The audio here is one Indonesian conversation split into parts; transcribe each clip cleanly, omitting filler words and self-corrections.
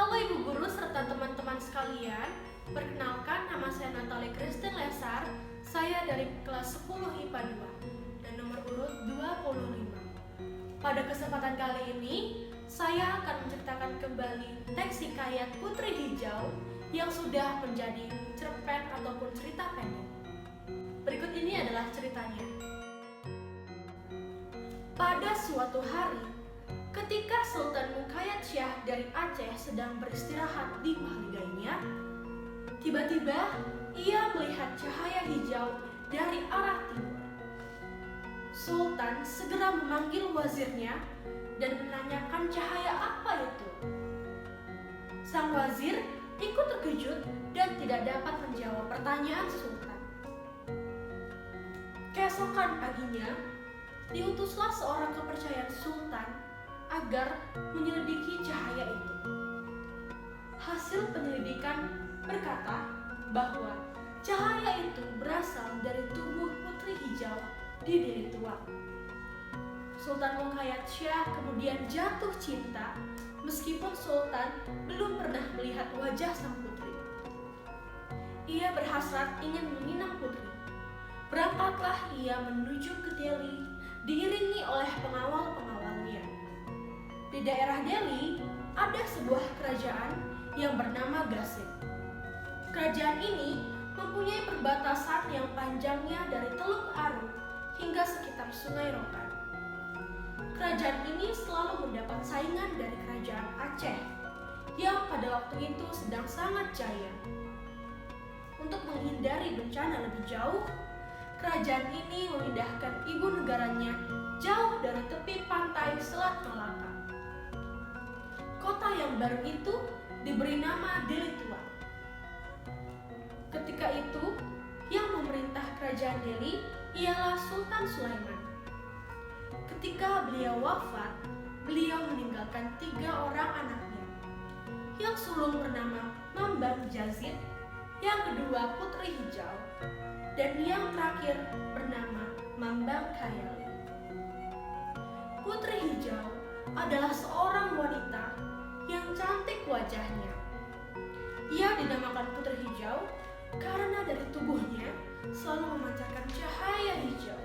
Halo Ibu Guru serta teman-teman sekalian, perkenalkan nama saya Natalie Christine Lesar, saya dari kelas 10 IPA 2 dan nomor urut 25. Pada kesempatan kali ini, saya akan menceritakan kembali teks hikayat Putri Hijau yang sudah menjadi cerpen ataupun cerita pendek. Berikut ini adalah ceritanya. Pada suatu hari, ketika Sultan Muqayyad Shah dari Aceh sedang beristirahat di maligainya, tiba-tiba ia melihat cahaya hijau dari arah timur. Sultan segera memanggil wazirnya dan menanyakan cahaya apa itu. Sang wazir ikut terkejut dan tidak dapat menjawab pertanyaan Sultan. Keesokan paginya, diutuslah seorang kepercayaan Sultan agar menyelidiki cahaya itu. Hasil penyelidikan berkata bahwa cahaya itu berasal dari tubuh Putri Hijau di Deli Tuang. Sultan Muqayyad Shah kemudian jatuh cinta meskipun Sultan belum pernah melihat wajah sang putri. Ia berhasrat ingin meminang putri. Berangkatlah ia menuju ke Deli diiringi oleh pengawal-pengawalnya. Di daerah Deli ada sebuah kerajaan yang bernama Gasing. Kerajaan ini mempunyai perbatasan yang panjangnya dari Teluk Aru hingga sekitar Sungai Rokan. Kerajaan ini selalu mendapat saingan dari kerajaan Aceh yang pada waktu itu sedang sangat jaya. Untuk menghindari bencana lebih jauh, kerajaan ini memindahkan ibu negaranya jauh dari tepi pantai Selat Malaka. Kota yang baru itu diberi nama Deli Tuang. Ketika itu, yang memerintah kerajaan Deli ialah Sultan Sulaiman. Ketika beliau wafat, beliau meninggalkan 3 orang anaknya. Yang sulung bernama Mambang Jazid, yang kedua Putri Hijau, dan yang terakhir bernama Mambang Khayali. Putri Hijau adalah seorang wanita yang cantik wajahnya. Ia dinamakan Putri Hijau karena dari tubuhnya selalu memancarkan cahaya hijau.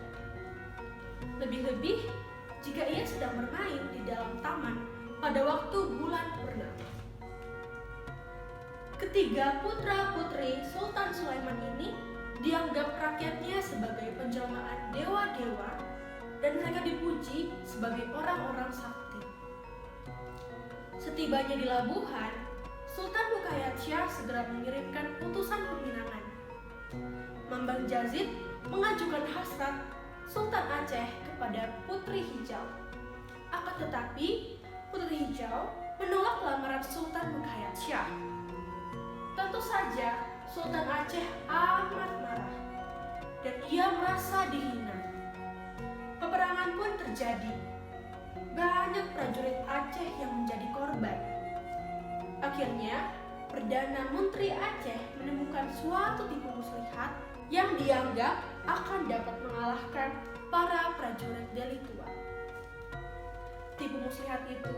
Lebih-lebih jika ia sedang bermain di dalam taman pada waktu bulan purnama. Ketiga putra-putri Sultan Sulaiman ini dianggap rakyatnya sebagai penjelmaan dewa-dewa dan mereka dipuji sebagai orang-orang sakti. Setibanya di Labuhan, Sultan Muqayyad Shah segera mengirimkan utusan peminangan. Mambang Jazid mengajukan hasrat Sultan Aceh kepada Putri Hijau. Akan tetapi, Putri Hijau menolak lamaran Sultan Muqayyad Shah. Tentu saja, Sultan Aceh amat marah dan ia merasa dihina. Peperangan pun terjadi. Banyak prajurit Aceh yang menjadi korban. Akhirnya, Perdana Menteri Aceh menemukan suatu tipu muslihat yang dianggap akan dapat mengalahkan para prajurit Deli Tuang. Tipu muslihat itu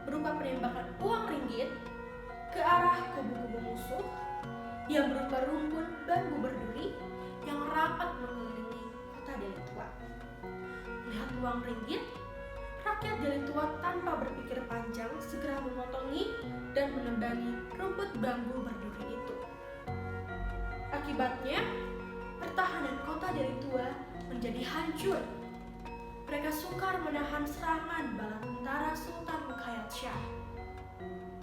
berupa penembakan uang ringgit ke arah kubu-kubu musuh yang berupa rumpun bambu berduri yang rapat mengelilingi kota Deli Tuang. Melihat uang ringgit, rakyat Deli Tuang tanpa berpikir panjang segera memotongi dan menebangi rumput bambu berduri itu. Akibatnya, pertahanan kota Deli Tuang menjadi hancur. Mereka sukar menahan serangan bala tentara Sultan Muqayyad Shah.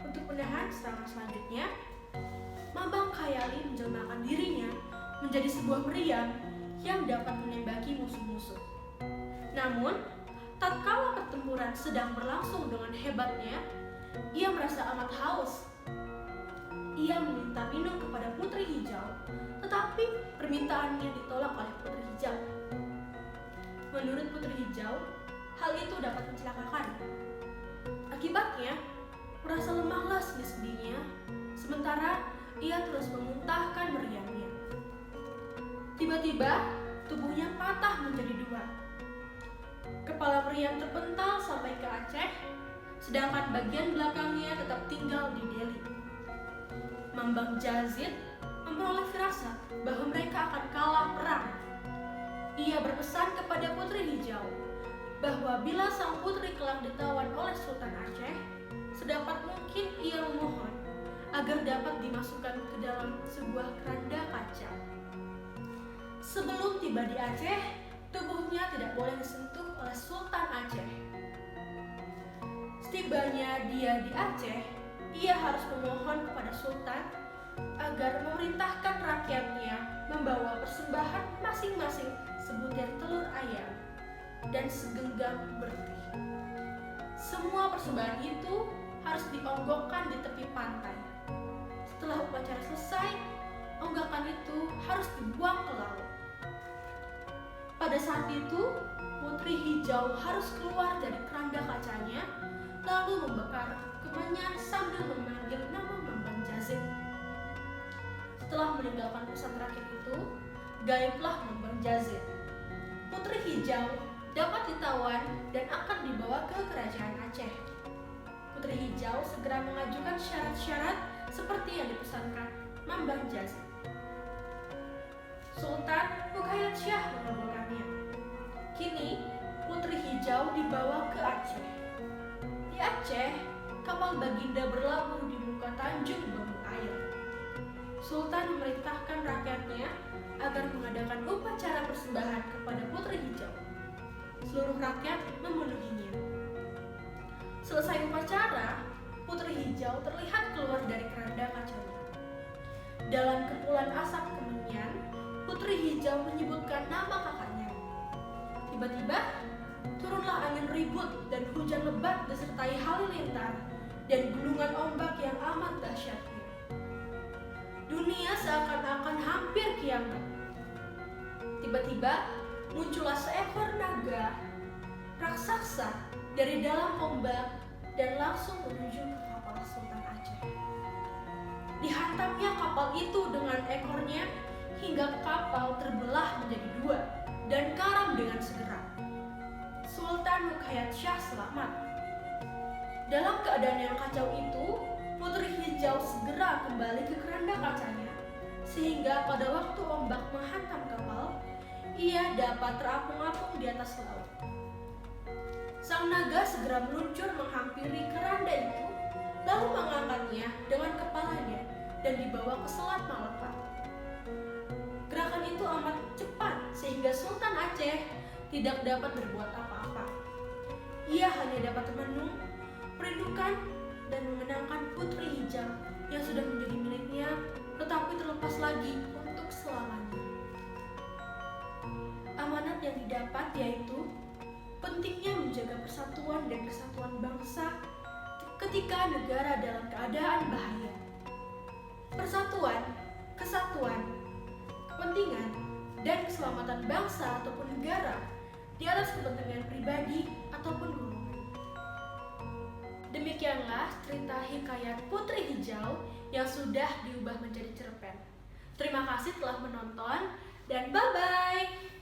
Untuk menahan serangan selanjutnya, Mambang Khayali menjelmakan dirinya menjadi sebuah meriam yang dapat menembaki musuh-musuh. Namun, tatkala pertempuran sedang berlangsung dengan hebatnya, ia merasa amat haus. Ia meminta minum kepada Putri Hijau, tetapi permintaannya ditolak oleh Putri Hijau. Menurut Putri Hijau, hal itu dapat mencelakakan. Akibatnya, merasa lemahlah sendi-sendinya, sementara ia terus memuntahkan meriamnya. Tiba-tiba, tubuhnya patah menjadi 2. Kepala meriam terpental sampai ke Aceh, sedangkan bagian belakangnya tetap tinggal di Deli. Mambang Jazid memperoleh firasat bahwa mereka akan kalah perang. Ia berpesan kepada Putri Hijau bahwa bila sang putri kelak ditawan oleh Sultan Aceh, sedapat mungkin ia memohon agar dapat dimasukkan ke dalam sebuah keranda kaca. Sebelum tiba di Aceh, tubuhnya tidak boleh disentuh oleh Sultan Aceh. Setibanya dia di Aceh, ia harus memohon kepada Sultan agar memerintahkan rakyatnya membawa persembahan masing-masing sebutir telur ayam dan segenggam bertih. Semua persembahan itu harus dionggokkan di tepi pantai. Setelah upacara selesai, onggakan itu harus dibuang ke laut. Pada saat itu, Putri Hijau harus keluar dari keranda kacanya, lalu membakar kemenyan sambil memanggil nama Mambang Jazid. Setelah meninggalkan pusat rakit itu, gaiblah Mambang Jazid. Putri Hijau dapat ditawan dan akan dibawa ke kerajaan Aceh. Putri Hijau segera mengajukan syarat-syarat seperti yang dipesankan Mambang Jazid. Sultan Ruqayyah Shah mengabulkannya. Kini Putri Hijau dibawa ke Aceh. Di Aceh, kapal Baginda berlabuh di muka Tanjung Bambu Air. Sultan memerintahkan rakyatnya agar mengadakan upacara persembahan kepada Putri Hijau. Seluruh rakyat memenuhinya. Selesai upacara, Putri Hijau terlihat keluar dari keranda kacanya. Dalam kepulan asap kemenyan, Putri Hijau menyebutkan nama kakaknya. Tiba-tiba, turunlah angin ribut dan hujan lebat disertai halilintar dan gulungan ombak yang amat dahsyatnya. Dunia seakan-akan hampir kiamat. Tiba-tiba, muncullah seekor naga raksasa dari dalam ombak dan langsung menuju ke kapal Sultan Aceh. Dihantamnya kapal itu dengan ekornya hingga kapal terbelah menjadi dua dan karam dengan segera. Sultan Ruqayyah Shah selamat. Dalam keadaan yang kacau itu, Putri Hijau segera kembali ke keranda kacanya, sehingga pada waktu ombak menghantam kapal, ia dapat terapung-apung di atas laut. Sang naga segera meluncur menghampiri keranda itu, lalu mengangkatnya dengan kepalanya dan dibawa ke Selat Malaka. Gerakan itu amat cepat sehingga Sultan Aceh tidak dapat berbuat apa-apa. Ia hanya dapat menenung, merindukan, dan mengenangkan Putri Hijau yang sudah menjadi miliknya tetapi terlepas lagi untuk selamanya. Amanat yang didapat yaitu pentingnya menjaga persatuan dan kesatuan bangsa ketika negara dalam keadaan bahaya. Persatuan, kesatuan, kepentingan, dan keselamatan bangsa ataupun negara di atas kepentingan pribadi ataupun golongan. Demikianlah cerita hikayat Putri Hijau yang sudah diubah menjadi cerpen. Terima kasih telah menonton dan bye-bye!